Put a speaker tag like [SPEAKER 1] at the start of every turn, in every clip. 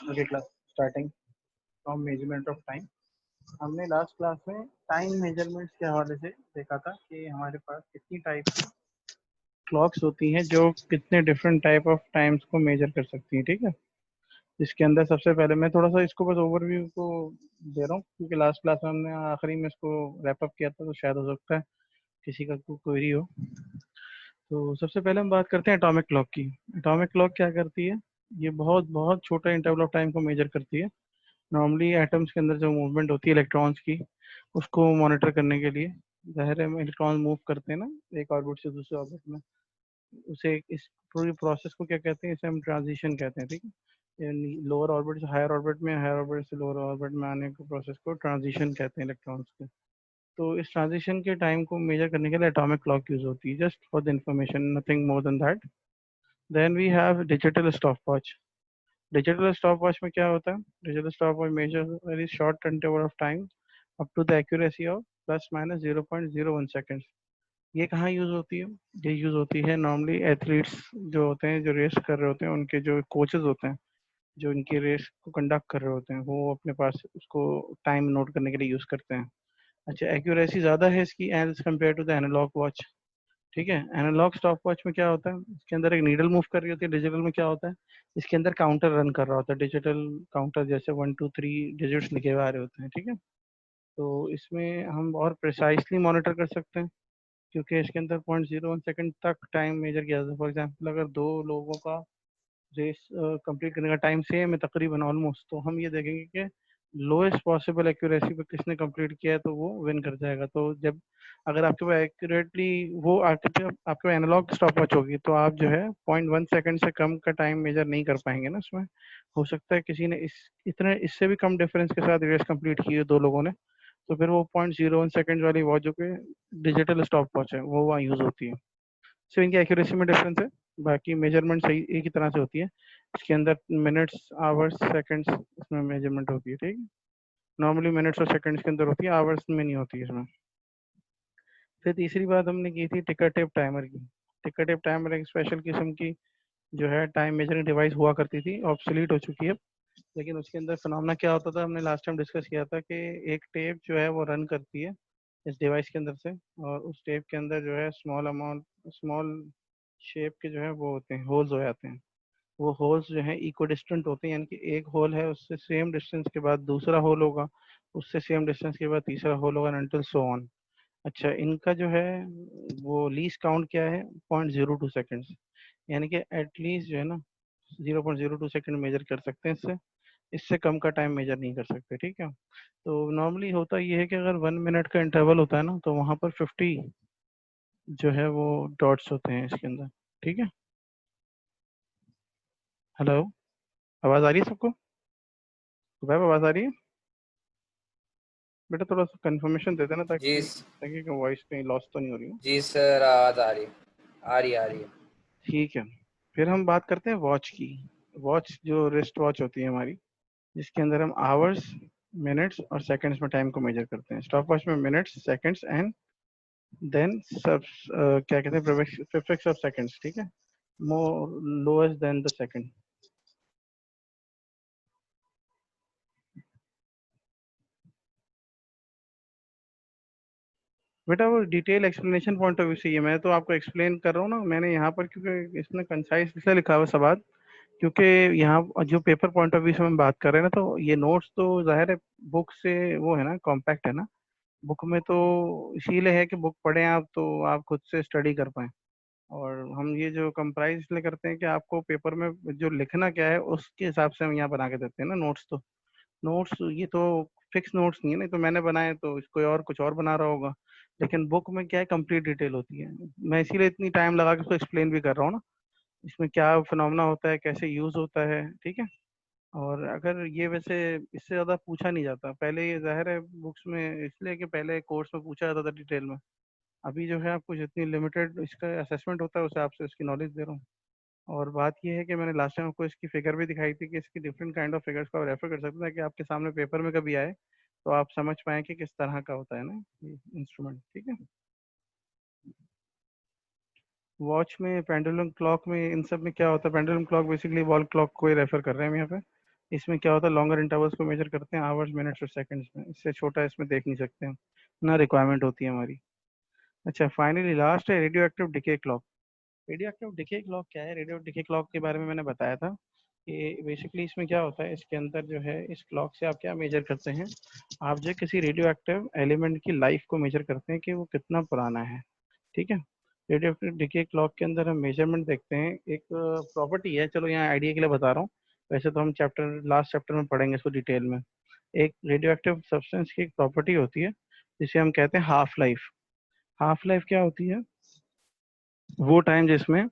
[SPEAKER 1] Okay class starting from measurement of time. हमने last class में time measurements के हवाले से देखा था कि हमारे पास कितनी टाइप की क्लॉक्स होती हैं जो कितने डिफरेंट टाइप ऑफ टाइम्स को मेजर कर सकती हैं। ठीक है, इसके अंदर सबसे पहले मैं थोड़ा सा इसको बस ओवरव्यू को दे रहा हूँ क्योंकि लास्ट क्लास में हमने आखिरी में इसको रैप अप किया था, तो शायद हो सकता है किसी का कोई क्वेरी हो। तो सबसे पहले हम बात करते हैं एटॉमिक क्लॉक की। एटॉमिक क्लॉक क्या करती है? ये बहुत बहुत छोटा इंटरवल ऑफ टाइम को मेजर करती है। नॉर्मली एटम्स के अंदर जो मूवमेंट होती है इलेक्ट्रॉन्स की, उसको मॉनिटर करने के लिए, ज़ाहिर है इलेक्ट्रॉन मूव करते हैं ना एक ऑर्बिट से दूसरे ऑर्बिट में, उसे इस पूरी प्रोसेस को क्या कहते हैं? इसे हम ट्रांजिशन कहते हैं। ठीक है, लोअर ऑर्बिट से हायर ऑर्बिट में, हायर ऑर्बिट से लोअर ऑर्बिट में आने के प्रोसेस को ट्रांजिशन कहते हैं इलेक्ट्रॉन्स के। तो इस ट्रांजिशन के टाइम को मेजर करने के लिए एटॉमिक क्लॉक यूज होती है, just for the information, nothing more than that. Then we have digital stopwatch. Digital stopwatch में क्या होता है? Digital stopwatch measures very short interval of time up to the accuracy of plus minus 0.01 seconds. ये कहाँ use होती है? ये use होती है नॉर्मली एथलीट्स जो होते हैं, जो रेस कर रहे होते हैं, उनके जो कोचेज होते हैं, जो इनकी रेस को कंडक्ट कर रहे होते हैं, वो अपने पास उसको टाइम नोट करने के लिए यूज करते हैं। अच्छा, एक्यूरेसी ज़्यादा है इसकी as compared to the analog watch. ठीक है, एनालॉग स्टॉप वॉच में क्या होता है? इसके अंदर एक नीडल मूव कर रही होती है। डिजिटल में क्या होता है? इसके अंदर काउंटर रन कर रहा होता है। डिजिटल काउंटर जैसे 1 2 3 डिजिट्स लिखे हुए आ रहे होते हैं। ठीक है, तो इसमें हम और प्रिसाइसली मॉनिटर कर सकते हैं क्योंकि इसके अंदर 0.01 सेकंड तक टाइम मेजर किया जाता है। फॉर एग्जाम्पल, अगर दो लोगों का रेस कंप्लीट करने का टाइम सेम है तकरीबन ऑलमोस्ट, तो हम ये देखेंगे कि लोएस्ट पॉसिबल एक्यूरेसी पे किसने कंप्लीट किया है तो वो विन कर जाएगा। तो जब अगर आपके पास एक्यूरेटली वो आपके पास एनालॉग स्टॉप वॉच होगी तो आप जो है 0.1 सेकंड से कम का टाइम मेजर नहीं कर पाएंगे ना उसमें। हो सकता है किसी ने इस इतने इससे भी कम डिफरेंस के साथ रेस कंप्लीट की है दो लोगों ने, तो फिर वो 0.01 सेकंड वाली वॉच जो कि डिजिटल स्टॉप वॉच है वो वहाँ यूज होती है। सिर्फ इनकी एक्यूरेसी में डिफरेंस है, बाकी मेजरमेंट सही एक ही तरह से होती है। इसके अंदर मिनट्स, आवर्स, सेकंड्स इसमें मेजरमेंट होती है। ठीक है, नॉर्मली मिनट्स और सेकंड्स के अंदर होती है, आवर्स में नहीं होती इसमें। फिर तीसरी बात हमने की थी टिकर टेप टाइमर की। टिकर टेप टाइमर एक स्पेशल किस्म की जो है टाइम मेजरिंग डिवाइस हुआ करती थी, ऑब्सोलीट हो चुकी है। लेकिन उसके अंदर फिनोमेना क्या होता था, हमने लास्ट टाइम डिस्कस किया था कि एक टेप जो है वो रन करती है इस डिवाइस के अंदर से, और उस टेप के अंदर जो है स्मॉल शेप के जो है वो होते हैं, होल्स हो जाते हैं। वो होल्स जो है इक्व डिस्टेंट होते हैं, यानी कि एक होल है उससे सेम डिस्टेंस के बाद दूसरा होल होगा, उससे सेम डिस्टेंस के बाद तीसरा होल होगा, अनटिल सो ऑन। अच्छा, इनका जो है वो लीस्ट काउंट क्या है? 0.02 सेकेंड्स, यानी कि एटलीस्ट जो है ना 0.02 सेकेंड मेजर कर सकते हैं इससे। इससे कम का टाइम मेजर नहीं कर सकते। ठीक है, तो नॉर्मली होता ये है कि अगर 1 मिनट का इंटरवल होता है ना, तो वहाँ पर 50 जो है वो डॉट्स होते हैं इसके अंदर। ठीक है, हेलो, आवाज़ आ रही है सबको? वह आवाज़ आ रही है? बेटा थोड़ा सा कंफर्मेशन दे देना
[SPEAKER 2] जी
[SPEAKER 1] ताकि ताकि वॉइस कहीं लॉस तो नहीं हो रही हो।
[SPEAKER 2] जी सर, आवाज़ आ रही है, आ रही है।
[SPEAKER 1] ठीक है, फिर हम बात करते हैं वॉच की। वॉच जो रिस्ट वॉच होती है हमारी, जिसके अंदर हम आवर्स, मिनट्स और सेकंड्स में टाइम को मेजर करते हैं। स्टॉप वॉच में मिनट्स, सेकंड्स एंड देन सब क्या कहते हैं, प्रीफिक्स ऑफ सेकंड्स। ठीक है, मोर लोएस्ट देन द सेकंड। बेटा वो detail explanation point of view से, ये मैं तो आपको एक्सप्लेन कर रहा हूँ ना मैंने यहाँ पर, क्योंकि इसमें कंसाइज इसलिए लिखा हुआ सवाल क्योंकि यहाँ जो पेपर पॉइंट ऑफ व्यू से हम बात कर रहे हैं ना, तो ये नोट्स तो जाहिर है बुक से वो है ना, कॉम्पैक्ट है ना बुक में, तो इसीलिए है कि बुक पढ़ें आप तो आप खुद से स्टडी कर पाएं। और हम ये जो कंप्राइज इसलिए करते हैं कि आपको पेपर में जो लिखना क्या है उसके हिसाब से हम यहाँ बना के देते हैं ना नोट्स। तो नोट्स ये तो फिक्स नोट्स नहीं है, नहीं तो मैंने बनाए तो कोई और कुछ और बना रहा होगा। लेकिन बुक में क्या है, कंप्लीट डिटेल होती है। मैं इसीलिए इतनी टाइम लगा के उसको एक्सप्लेन भी कर रहा हूँ ना, इसमें क्या फिनोमेना होता है, कैसे यूज होता है। ठीक है, और अगर ये वैसे इससे ज़्यादा पूछा नहीं जाता पहले, ये जाहिर है बुक्स में इसलिए कि पहले कोर्स में पूछा जाता था डिटेल में। अभी जो है आपको जितनी लिमिटेड इसका असेसमेंट होता है उसे आपसे इसकी नॉलेज दे रहा हूँ। और बात ये है कि मैंने लास्ट टाइम आपको इसकी फिगर भी दिखाई थी कि इसकी डिफरेंट काइंड ऑफ फिगर्स को आप रेफर कर सकते हैं कि आपके सामने पेपर में कभी आए तो आप समझ पाएँ कि किस तरह का होता है ना ये इंस्ट्रूमेंट। ठीक है, वॉच में, पेंडुलम क्लॉक में, इन सब में क्या होता है? Pendulum clock basically wall clock को ही रेफर कर रहे हैं हम यहाँ पे। इसमें क्या होता है, लॉन्गर इंटरवल्स को मेजर करते हैं आवर्स, मिनट्स और सेकंड्स में, इससे छोटा इसमें देख नहीं सकते हम, ना रिक्वायरमेंट होती है हमारी। अच्छा, फाइनली लास्ट है radio active decay clock. Radio active decay clock क्या है? रेडियो डिके क्लॉक के बारे में मैंने बताया था कि बेसिकली इसमें क्या होता है, इसके अंदर जो है इस क्लॉक से आप क्या मेजर करते हैं, आप जो किसी रेडियो एक्टिव एलिमेंट की लाइफ को मेजर करते हैं कि वो कितना पुराना है। ठीक है, रेडियो एक्टिव डिके क्लॉक के अंदर हम मेजरमेंट देखते हैं, एक प्रॉपर्टी है, चलो यहाँ आइडिया के लिए बता रहा हूँ, वैसे तो हम चैप्टर लास्ट चैप्टर में पढ़ेंगे इसको डिटेल में। एक रेडियो एक्टिव सब्सटेंस की एक प्रॉपर्टी होती है जिसे हम कहते हैं हाफ लाइफ। हाफ लाइफ क्या होती है? वो टाइम जिसमें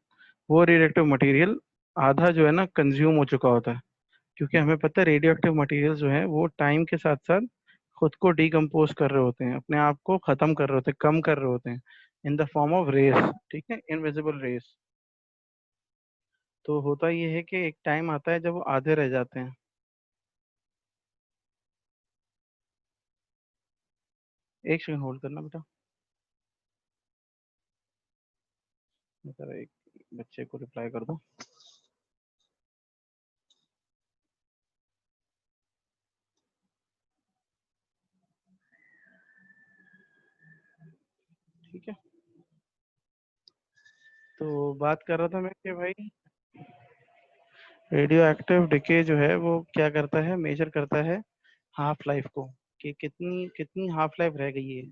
[SPEAKER 1] वो रेडियो एक्टिव मटेरियल आधा जो है ना कंज्यूम हो चुका होता है, क्योंकि हमें पता है रेडियो एक्टिव मटेरियल जो है वो टाइम के साथ साथ खुद को डिकम्पोज कर रहे होते हैं, अपने आप को खत्म कर रहे होते हैं, कम कर रहे होते हैं, in the form of race. ठीक है, इनविजिबल रेस। तो होता ये है कि एक टाइम आता है जब वो आधे रह जाते हैं। एक सेकंड होल्ड करना बेटा, मैं जरा एक बच्चे को रिप्लाई कर दूं। ठीक है, तो बात कर रहा था मैं कि भाई रेडियो एक्टिव डिके जो है वो क्या करता है, मेजर करता है हाफ लाइफ को, कि कितनी कितनी हाफ लाइफ रह गई है।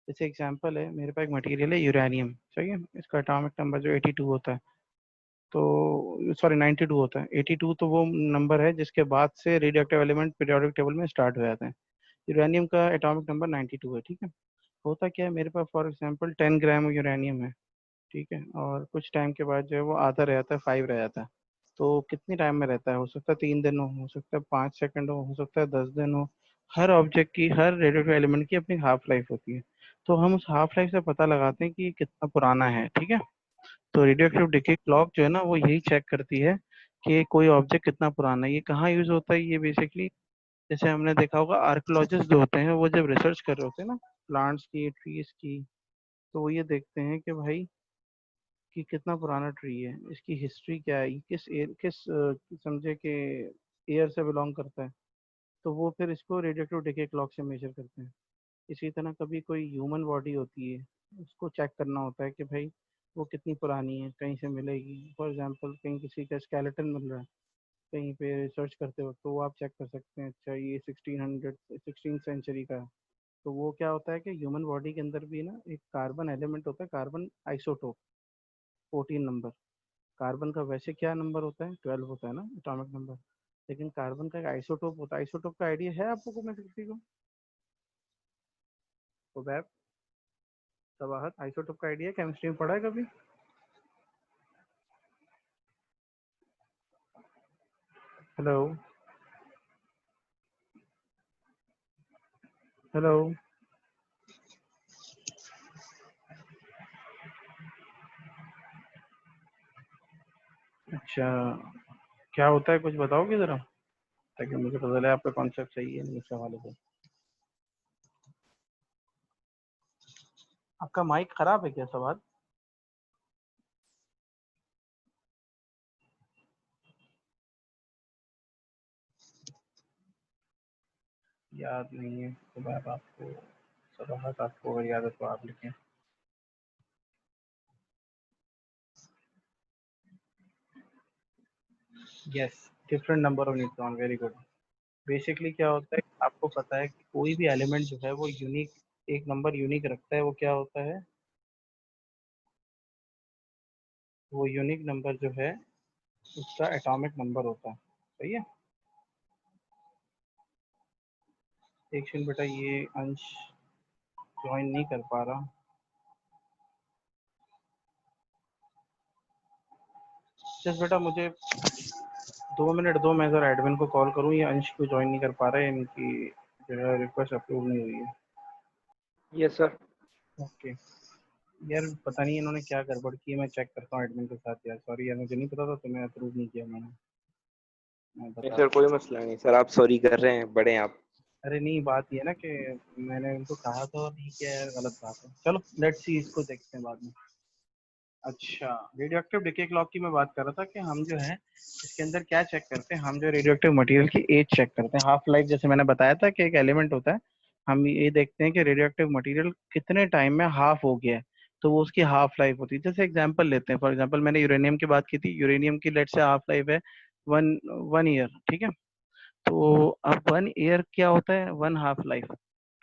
[SPEAKER 1] जैसे एग्जांपल है, मेरे पास एक मटेरियल है यूरेनियम, सही है, इसका एटॉमिक नंबर जो 82 होता है, तो सॉरी 92 होता है। 82 तो वो नंबर है जिसके बाद से radio active element periodic table में स्टार्ट हो जाते हैं। यूरेनियम का एटॉमिक नंबर 92 है। ठीक है, होता क्या है, मेरे पास फॉर एग्जांपल 10 ग्राम यूरेनियम है, ठीक है, और कुछ टाइम के बाद जो है वो आधा रह जाता है, 5 रह जाता है। तो कितनी टाइम में रहता है? हो सकता है 3 दिन हो सकता है 5 सेकंड हो सकता है 10 दिन हो। हर ऑब्जेक्ट की, हर रेडियो एलिमेंट की अपनी हाफ लाइफ होती है। तो हम उस हाफ लाइफ से पता लगाते हैं कि ये कितना पुराना है। ठीक है, तो रेडियो एक्टिव डिके क्लॉक जो है ना वो यही चेक करती है कि कोई ऑब्जेक्ट कितना पुराना है। ये कहाँ यूज होता है? ये बेसिकली जैसे हमने देखा होगा आर्कियोलॉजिस्ट जो होते हैं वो जब रिसर्च कर रहे होते हैं ना प्लांट्स की, ट्रीज की, तो वो ये देखते हैं कि भाई कि कितना पुराना ट्री है, इसकी हिस्ट्री क्या है, ये किस किस समझे कि ईयर से बिलोंग करता है। तो वो फिर इसको रेडियोएक्टिव डिके क्लॉक से मेजर करते हैं। इसी तरह कभी कोई ह्यूमन बॉडी होती है, उसको चेक करना होता है कि भाई वो कितनी पुरानी है, कहीं से मिलेगी। फॉर एग्जांपल कहीं किसी का स्केलेटन मिल रहा है कहीं पे रिसर्च करते वक्त, तो वो आप चेक कर सकते हैं, अच्छा ये 1600 16 सेंचुरी का है। तो वो क्या होता है कि ह्यूमन बॉडी के अंदर भी ना एक कार्बन एलिमेंट होता है, कार्बन आइसोटोप, 14 नंबर। कार्बन का वैसे क्या नंबर होता है? 12 होता है ना एटॉमिक नंबर, लेकिन कार्बन का एक आइसोटोप होता है। आइसोटोप का आइडिया है आपको में किसी को? तो बैब सवाहत, आइसोटोप का आइडिया केमिस्ट्री में पढ़ा है कभी? Hello, hello. अच्छा, क्या होता है कुछ बताओगे जरा, ताकि मुझे पता चले आपका कॉन्सेप्ट सही है नहीं इस हवाले से। आपका माइक खराब है क्या सवाल? याद नहीं है तो मैं आपको, सवाहत आपको अगर याद है तो आप लिखें। Yes, different number of neutron, very good. Basically क्या होता है, आपको पता है कि कोई भी एलिमेंट जो है वो यूनिक, एक नंबर यूनिक रखता है, वो क्या होता है, वो यूनिक नंबर जो है उसका एटॉमिक नंबर होता है। सही है, एक सेकंड बेटा, ये अंश ज्वाइन नहीं कर पा रहा। जस्ट बेटा मुझे 2 मिनट दो, मैं जरा एडमिन को कॉल करूँ, ये अंश को ज्वाइन नहीं कर पा रहा है, इनकी जो है रिक्वेस्ट अप्रूव नहीं हुई है।
[SPEAKER 2] Yes sir.
[SPEAKER 1] ओके, यार पता नहीं इन्होंने क्या गड़बड़ की है, मैं चेक करता हूँ एडमिन के साथ। यार सॉरी यार, मुझे नहीं पता था, तुम्हें अप्रूव नहीं किया मैंने, मैं
[SPEAKER 2] नहीं
[SPEAKER 1] बता
[SPEAKER 2] सर,
[SPEAKER 1] रहा
[SPEAKER 2] कोई
[SPEAKER 1] हूँ।
[SPEAKER 2] मसला नहीं सर, आप सॉरी कर रहे हैं, बड़े हैं आप।
[SPEAKER 1] अरे नहीं, बात ये है ना कि मैंने उनको कहा था और नहीं किया यार, गलत बात है। चलो लेट्स सी, इसको देखते हैं बाद में। अच्छा, रेडियो एक्टिव डिके क्लॉक की मैं बात कर रहा था कि हम जो है इसके अंदर क्या चेक करते हैं, हम जो रेडियो एक्टिव मटेरियल की एज चेक करते हैं, हाफ लाइफ। जैसे मैंने बताया था कि एक एलिमेंट होता है, हम ये देखते हैं कि रेडियो एक्टिव मटेरियल कितने टाइम में हाफ हो गया है, तो वो उसकी हाफ लाइफ होती है। जैसे एग्जांपल लेते हैं, फॉर एग्जांपल मैंने यूरेनियम की बात की थी, यूरेनियम की लेट से हाफ लाइफ है वन वन ईयर, ठीक है। तो अब वन ईयर क्या होता है, वन हाफ लाइफ।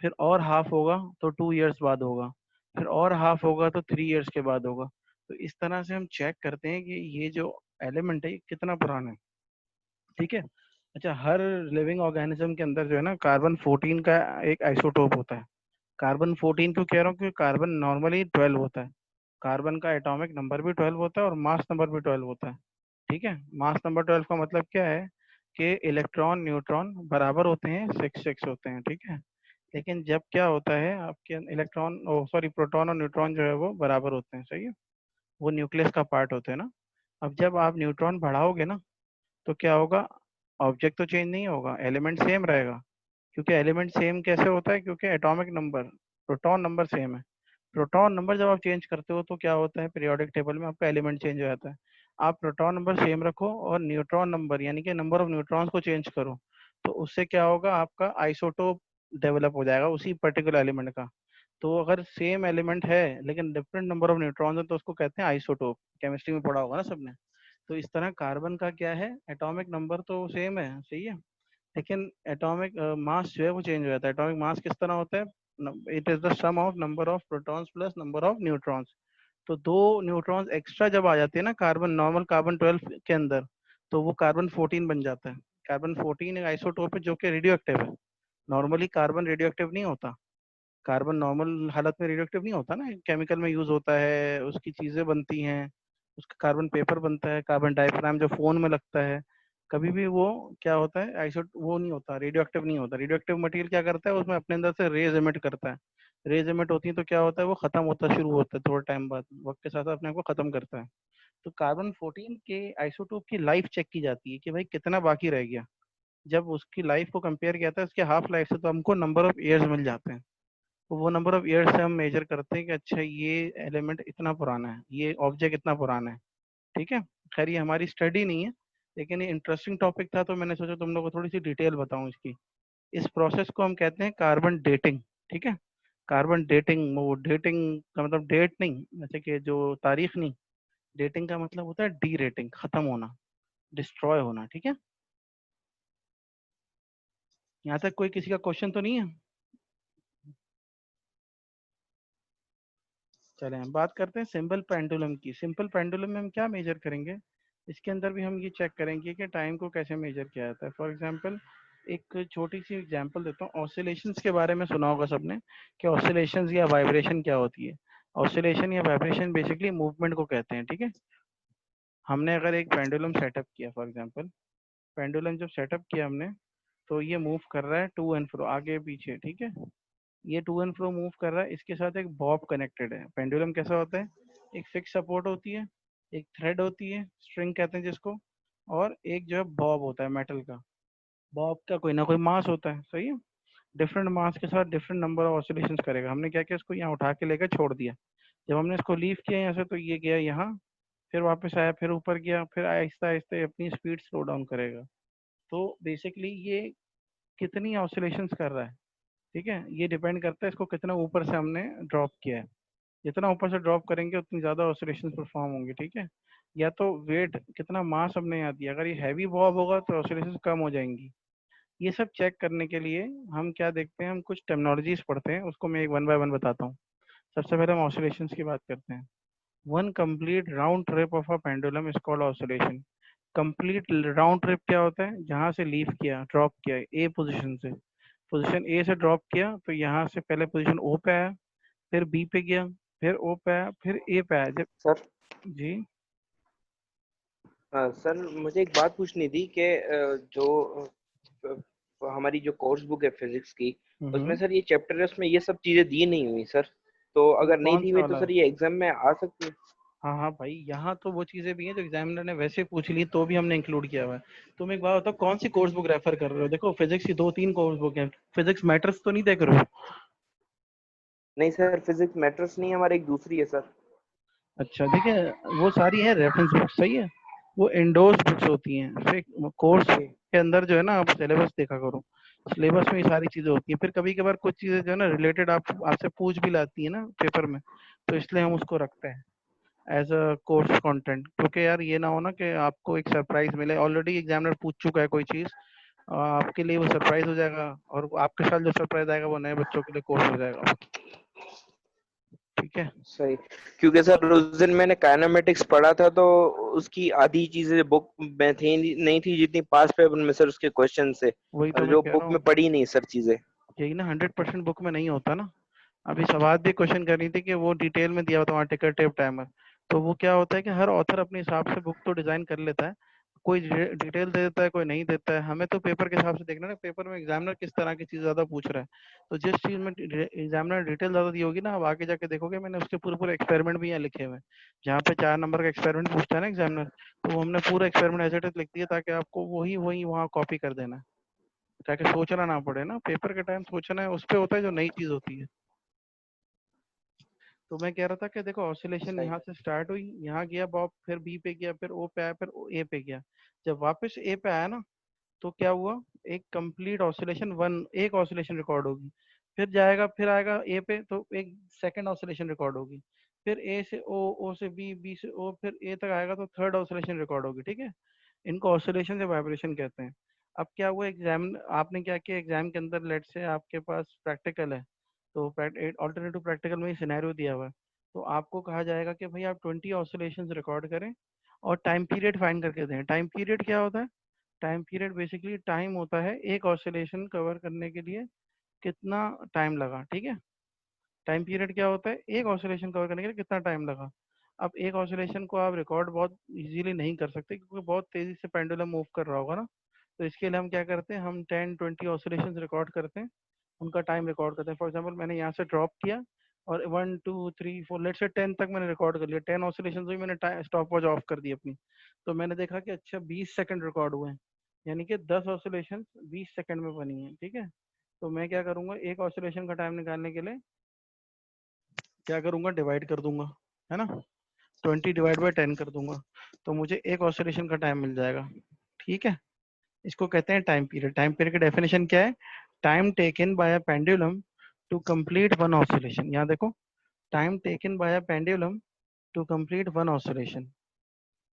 [SPEAKER 1] फिर और हाफ होगा तो 2 इयर्स बाद होगा, फिर और हाफ होगा तो 3 इयर्स के बाद होगा। तो इस तरह से हम चेक करते हैं कि ये जो एलिमेंट है ये कितना पुराना है, ठीक है। अच्छा, हर लिविंग ऑर्गेनिज्म के अंदर जो है ना, कार्बन 14 का एक आइसोटोप होता है। कार्बन 14 क्यों कह रहा हूँ, क्योंकि कार्बन नॉर्मली 12 होता है, कार्बन का एटॉमिक नंबर भी 12 होता है और मास नंबर भी 12 होता है, ठीक है। मास नंबर 12 का मतलब क्या है कि इलेक्ट्रॉन न्यूट्रॉन बराबर होते हैं, 6 6 होते हैं, ठीक है। लेकिन जब क्या होता है, आपके इलेक्ट्रॉन सॉरी प्रोटॉन और न्यूट्रॉन जो है वो बराबर होते हैं, सही है, वो न्यूक्लियस का पार्ट होते हैं ना। अब जब आप न्यूट्रॉन बढ़ाओगे ना, तो क्या होगा, ऑब्जेक्ट तो चेंज नहीं होगा, एलिमेंट सेम रहेगा। क्योंकि एलिमेंट सेम कैसे होता है, क्योंकि atomic number, proton number same है। प्रोटॉन नंबर जब आप चेंज करते हो तो क्या होता है, पीरियोडिक टेबल में आपका एलिमेंट चेंज हो जाता है। आप प्रोटॉन नंबर सेम रखो और न्यूट्रॉन नंबर यानी कि नंबर ऑफ न्यूट्रॉन्स को चेंज करो, तो उससे क्या होगा, आपका आइसोटोप डेवलप हो जाएगा उसी पर्टिकुलर एलिमेंट का। तो अगर सेम एलिमेंट है लेकिन डिफरेंट नंबर ऑफ न्यूट्रॉन्स है तो उसको कहते हैं आइसोटोप। केमिस्ट्री में पढ़ा होगा ना सबने। तो इस तरह कार्बन का क्या है, एटॉमिक नंबर तो सेम है, सही है, लेकिन एटॉमिक मास जो है वो चेंज हो जाता है। एटॉमिक मास किस तरह होता है, it is the sum of number of protons plus number of neutrons. तो दो न्यूट्रॉन्स एक्स्ट्रा जब आ जाते हैं ना कार्बन, नॉर्मल कार्बन 12 के अंदर, तो वो कार्बन 14 बन जाता है। कार्बन 14 एक आइसोटोप है जो कि रेडियो एक्टिव है। नॉर्मली कार्बन रेडियो एक्टिव नहीं होता, कार्बन नॉर्मल हालत में रेडियो एक्टिव नहीं होता ना, केमिकल में यूज होता है, उसकी चीजें बनती हैं, उसका कार्बन पेपर बनता है, कार्बन डायफ्राम जो फोन में लगता है। कभी भी वो क्या होता है, आइसो वो नहीं होता, रेडियो एक्टिव नहीं होता। रेडियो एक्टिव मटेरियल क्या करता है, उसमें अपने अंदर से रेज एमिट करता है। रेज एमिट होती है तो क्या होता है, वो खत्म होता शुरू होता है थोड़ा टाइम बाद, वक्त के साथ साथ अपने आप को खत्म करता है। तो कार्बन 14 के आइसोटोप की लाइफ चेक की जाती है कि भाई कितना बाकी रह गया। जब उसकी लाइफ को कंपेयर किया था उसके हाफ लाइफ से, तो हमको नंबर ऑफ ईयर्स मिल जाते हैं। तो वो नंबर ऑफ ईयर्स से हम मेजर करते हैं कि अच्छा ये एलिमेंट इतना पुराना है, ये ऑब्जेक्ट इतना पुराना है, ठीक है। खैर ये हमारी स्टडी नहीं है, लेकिन ये इंटरेस्टिंग टॉपिक था तो मैंने सोचा तुम लोग को थोड़ी सी डिटेल बताऊं इसकी। इस प्रोसेस को हम कहते हैं कार्बन डेटिंग, ठीक है। कार्बन डेटिंग, वो डेटिंग का मतलब डेट नहीं, जैसे कि जो तारीख नहीं, डेटिंग का मतलब होता है डी रेटिंग, खत्म होना, डिस्ट्रॉय होना, ठीक है। यहाँ तक कोई किसी का क्वेश्चन तो नहीं है। चले हम बात करते हैं सिंपल पेंडुलम की। सिंपल पेंडुलम में हम क्या मेजर करेंगे, इसके अंदर भी हम ये चेक करेंगे कि टाइम को कैसे मेजर किया जाता है। फॉर एग्जांपल एक छोटी सी एग्जांपल देता हूँ, ऑसिलेशंस के बारे में सुना होगा सबने कि ऑसिलेशंस या वाइब्रेशन क्या होती है। ऑसिलेशन या वाइब्रेशन बेसिकली मूवमेंट को कहते हैं, ठीक है। हमने अगर एक पेंडुलम सेटअप किया, फॉर एग्जांपल पेंडुलम जब सेटअप किया हमने, तो ये मूव कर रहा है टू एंड फ्रो, आगे पीछे, ठीक है। ये टू एंड फ्रो मूव कर रहा है, इसके साथ एक बॉब कनेक्टेड है। पेंडुलम कैसा होता है, एक फिक्स सपोर्ट होती है, एक थ्रेड होती है, स्ट्रिंग कहते हैं जिसको, और एक जो है बॉब होता है मेटल का। बॉब का कोई ना कोई मास होता है, सही है। डिफरेंट मास के साथ डिफरेंट नंबर ऑफ ऑसिलेशंस करेगा। हमने क्या किया, इसको यहाँ उठा के लेकर छोड़ दिया। जब हमने इसको लीव किया यहाँ से, तो ये गया यहाँ, फिर वापस आया, फिर ऊपर गया, फिर आहिस्ता आहिस्ता अपनी स्पीड स्लो डाउन करेगा। तो बेसिकली ये कितनी ऑसिलेशंस कर रहा है, ठीक है, ये डिपेंड करता है इसको कितना ऊपर से हमने ड्रॉप किया है। जितना ऊपर से ड्रॉप करेंगे उतनी ज्यादा ऑसिलेशन परफॉर्म होंगे, ठीक है। या तो वेट, कितना मास हमने यहाँ दिया, अगर ये हैवी बॉब होगा तो ऑसिलेशन कम हो जाएंगी। ये सब चेक करने के लिए हम क्या देखते हैं, हम कुछ टेक्नोलॉजीज पढ़ते हैं, उसको मैं एक वन बाय वन बताता हूँ। सबसे पहले हम ऑसिलेशन की बात करते हैं। One complete round trip of a pendulum is called oscillation. Complete round trip क्या होता है, जहाँ से लीव किया, ड्रॉप किया ए पोजीशन से, पोजीशन ए से ड्रॉप किया, तो यहाँ से पहले पोजीशन ओ पे आया, फिर बी पे गया, फिर ओ पे आया, फिर ए पे आया जब।
[SPEAKER 2] सर।
[SPEAKER 1] जी।
[SPEAKER 2] सर मुझे एक बात पूछनी थी कि जो हमारी जो कोर्स बुक है फिजिक्स की, उसमें
[SPEAKER 1] हम्म।
[SPEAKER 2] सर ये चैप्टर है, उसमें ये सब चीजें दी नहीं हुई सर। तो अगर नहीं
[SPEAKER 1] कौन
[SPEAKER 2] दी
[SPEAKER 1] सा
[SPEAKER 2] हुई तो
[SPEAKER 1] वाला है?
[SPEAKER 2] सर ये एग्जाम में आ सकती है?
[SPEAKER 1] हाँ हाँ भाई, यहाँ तो वो चीजें भी हैं जो एग्जामिनर ने वैसे पूछ ली तो भी हमने इंक्लूड किया हुआ है। तुम एक बात बताओ, कौन सी कोर्स बुक रेफर कर रहे हो? देखो फिजिक्स की 2 3 कोर्स बुक है, फिजिक्स मैटर्स तो नहीं देख रहे हो?
[SPEAKER 2] नहीं सर, फिजिक्स मैटर्स नहीं, हमारी एक दूसरी है सर।
[SPEAKER 1] अच्छा देखिए, वो सारी है रेफरेंस बुक्स, सही है, वो इंडोर्स बुक्स होती हैं। फिर कोर्स
[SPEAKER 2] जी
[SPEAKER 1] के अंदर जो है ना, आप सिलेबस देखा करो, सिलेबस में ये सारी चीजें होती हैं। फिर कभी कभार कुछ चीजें जो है ना रिलेटेड आप आपसे पूछ भी लाती है ना पेपर में, तो इसलिए हम उसको रखते हैं एज अ कोर्स कंटेंट, क्योंकि यार ये ना हो ना कि आपको एक सरप्राइज मिले, ऑलरेडी एग्जामिनर पूछ चुका है कोई चीज, आपके लिए वो सरप्राइज हो जाएगा, और आपके साथ जो सरप्राइज आएगा वो नए बच्चों के लिए कोर्स हो जाएगा। ठीक है।
[SPEAKER 2] सही। क्योंकि
[SPEAKER 1] और
[SPEAKER 2] सर उस दिन मैंने काइनेमेटिक्स पढ़ा था, तो उसकी आधी चीजें बुक में थी नहीं थी जितनी पास पेपर में सर उसके क्वेश्चन से,
[SPEAKER 1] वही तो
[SPEAKER 2] और
[SPEAKER 1] मैं
[SPEAKER 2] जो
[SPEAKER 1] कह रहा
[SPEAKER 2] बुक में
[SPEAKER 1] हूँ,
[SPEAKER 2] पढ़ी नहीं सर चीजें।
[SPEAKER 1] यही ना, 100% बुक में नहीं होता ना। अभी सवाद भी क्वेश्चन करनी थी कि वो डिटेल में दिया होता वहाँ टिकर टेप टाइमर, तो वो क्या होता है कि हर ऑथर अपने हिसाब से बुक तो डिजाइन कर लेता है, कोई डिटेल दे देता है, कोई नहीं देता है। हमें तो पेपर के हिसाब से देखना है ना, पेपर में एग्जामिनर किस तरह की चीज ज्यादा पूछ रहा है। तो जिस चीज में एग्जामिनर डिटेल ज्यादा दी होगी ना, आप आगे जाके देखोगे मैंने उसके पूरे पूरे एक्सपेरिमेंट भी यहाँ लिखे हुए हैं। जहाँ पे 4 नंबर का एक्सपेरिमेंट पूछता है ना एग्जामिनर, तो वो हमने पूरा एक्सपेरिमेंट एज इट इज लिख दिया, ताकि आपको वही वही वहाँ कॉपी कर देना है, ताकि सोचना ना पड़े ना, पेपर के टाइम सोचना है उस पे होता है जो नई चीज होती है। तो मैं कह रहा था कि देखो, ऑसिलेशन
[SPEAKER 2] सही।
[SPEAKER 1] यहाँ से स्टार्ट हुई, यहाँ गया बॉब, फिर बी पे गया, फिर ओ पे आया, फिर ए पे गया। जब वापस ए पे आया ना, तो क्या हुआ, एक कंप्लीट ऑसिलेशन, वन एक ऑसिलेशन रिकॉर्ड होगी। फिर जाएगा, फिर आएगा ए पे, तो एक सेकंड ऑसिलेशन रिकॉर्ड होगी। फिर ए से ओ, ओ से बी, बी से ओ, फिर ए तक आएगा तो थर्ड ऑसिलेशन रिकॉर्ड होगी। ठीक है। इनको ऑसिलेशन से वाइब्रेशन कहते हैं। अब क्या हुआ, एग्जाम आपने क्या किया, एग्जाम के अंदर लेट से आपके पास प्रैक्टिकल है, तो ऑल्टरनेटिव प्रैक्टिकल में ही सिनेरियो दिया हुआ है, तो आपको कहा जाएगा कि भाई आप 20 ऑसिलेशन रिकॉर्ड करें और टाइम पीरियड फाइंड करके दें। टाइम पीरियड क्या होता है, टाइम पीरियड बेसिकली टाइम होता है एक ऑसिलेशन कवर करने के लिए कितना टाइम लगा। ठीक है। टाइम पीरियड क्या होता है, एक ऑसिलेशन कवर करने के लिए कितना टाइम लगा। अब एक ऑसिलेशन को आप रिकॉर्ड बहुत इजीली नहीं कर सकते, क्योंकि बहुत तेजी से पेंडुलम मूव कर रहा होगा ना। तो इसके लिए हम क्या करते हैं, हम 10-20 ऑसिलेशन रिकॉर्ड करते हैं, उनका टाइम रिकॉर्ड करते हैं। फॉर एग्जाम्पल मैंने यहाँ से ड्रॉप किया, और 1 2 3 4 लेट से 10 तक मैंने रिकॉर्ड कर लिया, 10 ऑसिलेशन हुई, मैंने स्टॉप वॉच ऑफ कर दी अपनी। तो मैंने देखा कि अच्छा 20 सेकंड रिकॉर्ड हुए हैं, यानी कि 10 ऑसिलेशन 20 सेकंड में बनी है। ठीक है। तो मैं क्या करूंगा, एक ऑसिलेशन का टाइम निकालने के लिए क्या करूंगा, डिवाइड कर दूंगा, है ना, 20 डिवाइड बाय 10 कर दूंगा, तो मुझे एक ऑसिलेशन का टाइम मिल जाएगा। ठीक है। इसको कहते हैं टाइम पीरियड। टाइम पीरियड की डेफिनेशन क्या है, time taken by a pendulum to complete one oscillation. यहाँ देखो, time taken by a pendulum to complete one oscillation.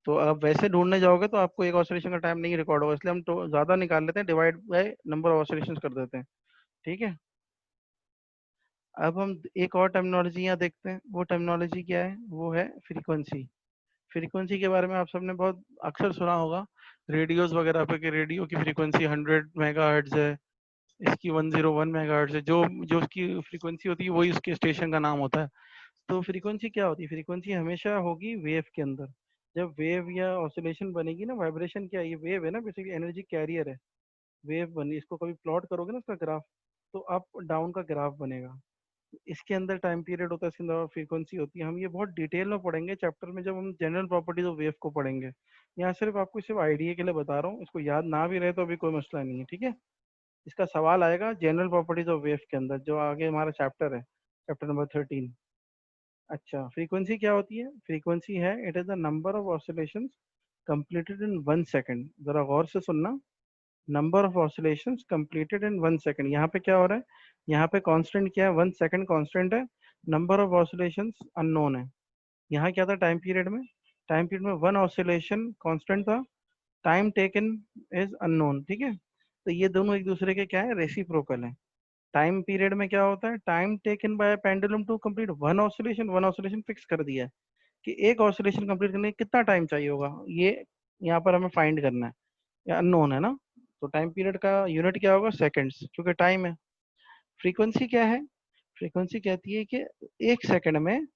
[SPEAKER 1] तो अब वैसे ढूंढने जाओगे तो आपको एक ऑसिलेशन का टाइम नहीं रिकॉर्ड होगा, इसलिए हम तो ज्यादा निकाल लेते हैं, divide by number of oscillation कर देते हैं। ठीक है। अब हम एक और टर्मिनोलॉजी यहाँ देखते हैं, वो टर्मिनोलॉजी क्या है, वो है फ्रीक्वेंसी। फ्रीक्वेंसी के बारे में आप सबने बहुत अक्सर सुना होगा रेडियोस वगैरह पे, कि रेडियो की फ्रीक्वेंसी 100 मेगाहर्ट्ज है, इसकी 101 मेगाहर्ट्ज है, जो जो उसकी फ्रीक्वेंसी होती है वही उसके स्टेशन का नाम होता है। तो फ्रीक्वेंसी क्या होती है, फ्रीक्वेंसी हमेशा होगी वेव के अंदर। जब वेव या ऑसिलेशन बनेगी ना, वाइब्रेशन क्या है, ये वेव है ना, बेसिकली एनर्जी कैरियर है। वेव बनी, इसको कभी प्लॉट करोगे ना इसका ग्राफ, तो अप डाउन का ग्राफ बनेगा। इसके अंदर टाइम पीरियड होता है, इसके अंदर फ्रीक्वेंसी होती है। हम ये बहुत डिटेल में पढ़ेंगे चैप्टर में, जब हम जनरल प्रॉपर्टीज ऑफ वेव को पढ़ेंगे। यहाँ सिर्फ आपको सिर्फ आइडिया के लिए बता रहा हूँ, इसको याद ना भी रहे तो अभी कोई मसला नहीं है। ठीक है। इसका सवाल आएगा जनरल प्रॉपर्टीज ऑफ वेव के अंदर, जो आगे हमारा चैप्टर है, चैप्टर नंबर 13। अच्छा, फ्रीक्वेंसी क्या होती है, फ्रीक्वेंसी है, it is the number of oscillations completed in 1 second. जरा गौर से सुनना, number of oscillations completed in 1 second. यहाँ पे क्या हो रहा है, यहाँ पे कांस्टेंट क्या है, 1 सेकंड कांस्टेंट है, नंबर ऑफ ऑसिलेशंस अननोन है। यहाँ क्या था टाइम पीरियड में, टाइम पीरियड में वन ऑसिलेशन कांस्टेंट था, टाइम टेकन इज अननोन। ठीक है। तो ये दोनों एक दूसरे के क्या है, रेसिप्रोकल है। टाइम पीरियड में क्या होता है, time taken by pendulum to complete one oscillation fix कर दिया है कि एक ऑसिलेशन कंप्लीट करने में कितना टाइम चाहिए होगा, ये यहाँ पर हमें फाइंड करना है, या अननोन है ना। तो टाइम पीरियड का यूनिट क्या होगा, सेकंड्स, क्योंकि टाइम है। फ्रीक्वेंसी क्या है, फ्रीक्वेंसी कहती है कि एक सेकंड में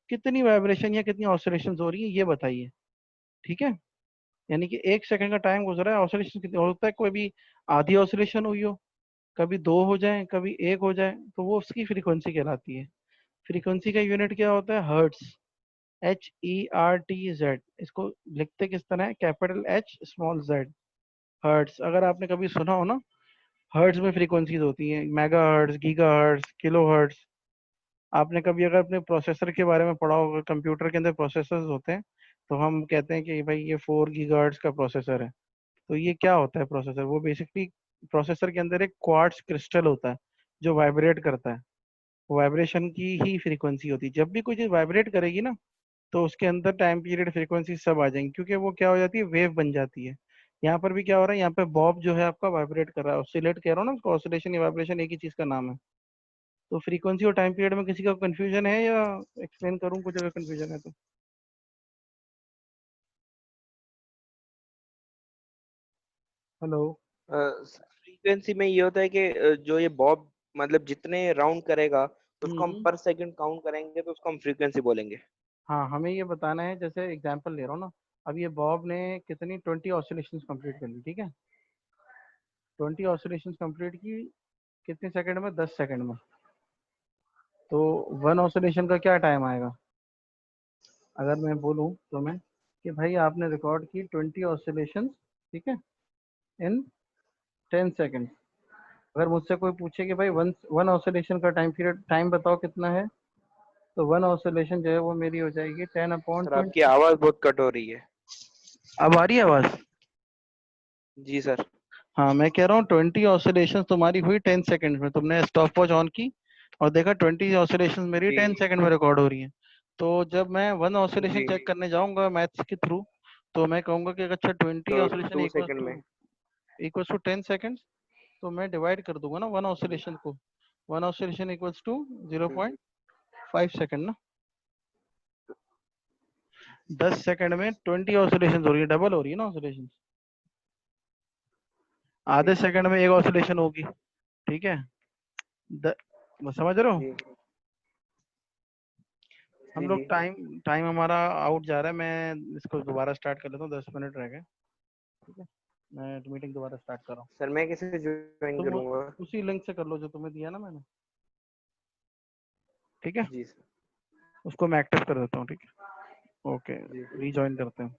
[SPEAKER 1] कितनी वाइब्रेशन या कितनी ऑसिलेशन हो रही है, ये बताइए। ठीक है। यानी कि एक सेकंड का टाइम गुजरा है, ऑसिलेशन कितनी हो सकता है, कोई भी आधी ऑसिलेशन हुई हो, कभी दो हो जाए, कभी एक हो जाए, तो वो उसकी फ्रीक्वेंसी कहलाती है। फ्रीक्वेंसी का यूनिट क्या होता है, हर्ट्स, HERTZ। इसको लिखते किस तरह है, capital H small Z, hertz. अगर आपने कभी सुना हो ना, हर्ट्स में फ्रीक्वेंसीज होती हैं, megahertz, gigahertz, kilohertz. आपने कभी अगर अपने प्रोसेसर के बारे में पढ़ा होगा, कंप्यूटर के अंदर प्रोसेसर्स होते हैं, तो हम कहते हैं कि भाई ये 4 गीगाहर्ट्ज का प्रोसेसर है। तो ये क्या होता है प्रोसेसर? वो बेसिकली प्रोसेसर के अंदर एक क्वार्ट्ज क्रिस्टल होता है जो वाइब्रेट करता है। वाइब्रेशन की ही फ्रीक्वेंसी होती है। जब भी कोई चीज वाइब्रेट करेगी ना, तो उसके अंदर टाइम पीरियड फ्रीक्वेंसी सब आ जाएंगी, क्योंकि वो क्या हो जाती है, वेव बन जाती है। यहाँ पर भी क्या हो रहा है, यहाँ पे बॉब जो है आपका वाइब्रेट कर रहा है, ऑसिलेट कह रहा हूँ ना उसको, ऑसिलेशन या वाइब्रेशन एक ही चीज का नाम है। तो फ्रीक्वेंसी और टाइम पीरियड में किसी का कंफ्यूजन है, या एक्सप्लेन करूँ कुछ अगर कंफ्यूजन है तो? हेलो।
[SPEAKER 2] फ्रीक्वेंसी में ये होता है कि जो ये बॉब मतलब जितने राउंड करेगा उसको हम
[SPEAKER 1] हम्म।
[SPEAKER 2] पर सेकंड काउंट करेंगे तो उसको हम फ्रीक्वेंसी बोलेंगे।
[SPEAKER 1] हाँ, हमें ये बताना है, जैसे एग्जांपल ले रहा हूँ ना, अब ये बॉब ने कितनी 20 ऑसिलेशंस कंप्लीट कर ली, ठीक है? 20 ऑसिलेशंस कंप्लीट की कितने सेकंड में? 10 सेकंड में। तो 1 ऑसिलेशन का क्या टाइम आएगा? अगर मैं बोलूँ तो मैं कि भाई आपने रिकॉर्ड की 20 ऑसिलेशंस, ठीक है, इन 10 सेकंड। अगर मुझसे कोई पूछे कि भाई वन वन ऑसिलेशन का टाइम पीरियड, टाइम बताओ कितना है, तो 1 ऑसिलेशन जो है वो मेरी हो जाएगी 10 अपॉन
[SPEAKER 2] सर आपकी
[SPEAKER 1] 20।
[SPEAKER 2] आवाज बहुत कट हो रही है।
[SPEAKER 1] अब आ रही है आवाज?
[SPEAKER 2] जी सर।
[SPEAKER 1] हाँ, मैं कह रहा हूँ 20 ऑसिलेशन तुम्हारी हुई 10 सेकंड में, तुमने स्टॉप वॉच ऑन की और देखा 20 ऑसिलेशन मेरी
[SPEAKER 2] जी
[SPEAKER 1] 10 सेकंड में रिकॉर्ड हो रही है। तो जब मैं वन ऑसिलेशन
[SPEAKER 2] जी।
[SPEAKER 1] चेक करने जाऊंगा मैथ्स के थ्रू, तो मैं कहूंगा कि अच्छा 20
[SPEAKER 2] तो
[SPEAKER 1] ऑसिलेशन
[SPEAKER 2] 2 सेकंड में।
[SPEAKER 1] Equals to 10 second. तो मैं डिवाइड कर दूंगा ना वन ऑसिलेशन को, 1 oscillation equals to zero
[SPEAKER 2] hmm,
[SPEAKER 1] point five second ना। 10 सेकंड में 20 ऑसिलेशन हो रही है, डबल हो रही है ना ऑसिलेशन। आधे
[SPEAKER 2] जी
[SPEAKER 1] सेकंड में एक ऑसिलेशन होगी, ठीक है? द, समझ रहे हो?
[SPEAKER 2] जी
[SPEAKER 1] हम
[SPEAKER 2] जी
[SPEAKER 1] लोग
[SPEAKER 2] जी।
[SPEAKER 1] टाइम टाइम हमारा आउट जा रहा है, मैं इसको दोबारा स्टार्ट कर लेता हूँ, 10 मिनट रह गए, ठीक है? मैं मीटिंग दोबारा स्टार्ट कर रहा हूँ।
[SPEAKER 2] सर मैं कैसे ज्वाइन
[SPEAKER 1] तुम
[SPEAKER 2] करूंगा?
[SPEAKER 1] उसी लिंक से कर लो जो तुम्हें दिया ना मैंने, ठीक है?
[SPEAKER 2] जी सर।
[SPEAKER 1] उसको मैं एक्टिव कर देता हूँ, ठीक है? ओके।
[SPEAKER 2] जी।
[SPEAKER 1] रीजॉइन करते हैं।